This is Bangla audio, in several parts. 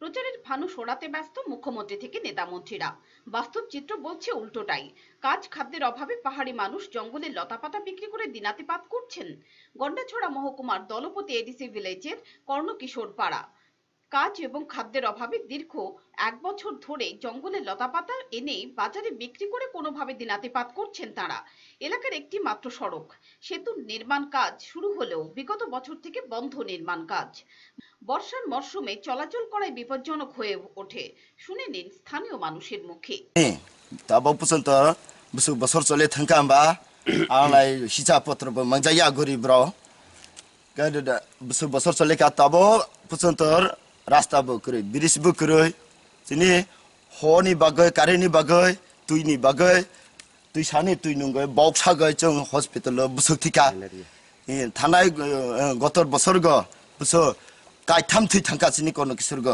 প্রচারের ফানু সরাতে ব্যস্ত মুখ্যমন্ত্রী থেকে নেতামন্ত্রীরা। বাস্তব চিত্র বলছে উল্টোটাই। কাজ খাদ্যের অভাবে পাহাড়ি মানুষ জঙ্গলের লতাপাতা বিক্রি করে দিনাতিপাত করছেন। গন্ডাছড়া মহকুমার দলপতি এডিসি ভিলেজের কর্ণকিশোর পাড়া কাজ এবং খাদ্যের অভাবে দীর্ঘ 1 বছর ধরে জঙ্গলের লতাপাতা এনে বাজারে বিক্রি করে কোনোভাবে দিনাতিপাত করছেন তারা। এলাকার একটি মাত্র সড়ক সেতুর নির্মাণ কাজ শুরু হলেও বিগত বছর থেকে বন্ধ নির্মাণ কাজ। বর্ষার মরশুমে চলাচল করায় বিপজ্জনক হয়ে ওঠে। শুনে নিন স্থানীয় মানুষের মুখে। তাবো পর্যন্ত বছর চলে থাকা आंलाय हिसाब पत्र मंगजाया गरीब राव बसर चले का ताबो पसंतर रास्ता बकरे ब्रिज बकरे जिनि हनि बागै कारेनि बागै तुइनि बागै तुइ सानि तुइ नंगै बक्सा गै जों हस्पिटाल बुसुथिका थानाय गतर बसर ग बुसो कायथाम थै थांगासिनि कनकिशोर ग।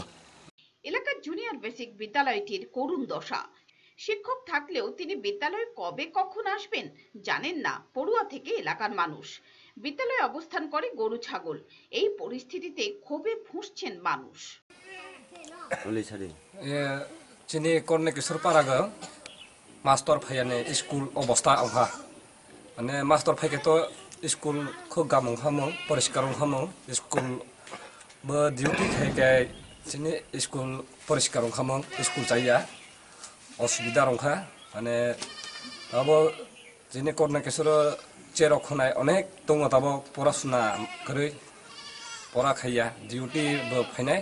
এলাকার জুনিয়র বেসিক বিদ্যালয়টির করুণ দশা। শিক্ষক থাকলেও তিনি বিদ্যালয়ে কবে কখন আসবেন জানেন না পড়ুয়া থেকে এলাকার মানুষ। বিদ্যালয়ে অবস্থান করে গরু ছাগল। এই পরিস্থিতিতে ক্ষোভে ফুঁসছেন মানুষ। চিনি কর্ণকিশোর পাড়াগো মাস্টার ফাইয়ানে স্কুল অবস্থা অভা মানে মাস্টার ফাইকে তো স্কুল খুব গামং হামো পরিষ্কার হামো স্কুল ডিউটি খাইকে চিনি স্কুল পরিষ্কার হামো স্কুল চাইয়া असुविधा रंखा माने ताबो जिनि कर्णकिशोर चेरक होनाय अनेक दङ ताबो परासुना करै परा खाया डिउटी बो फैनाय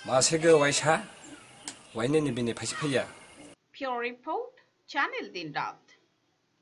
मासेगो वाइसा वाइने निबिनि फाइसे फैया। Pure Report, Channel Din Rat।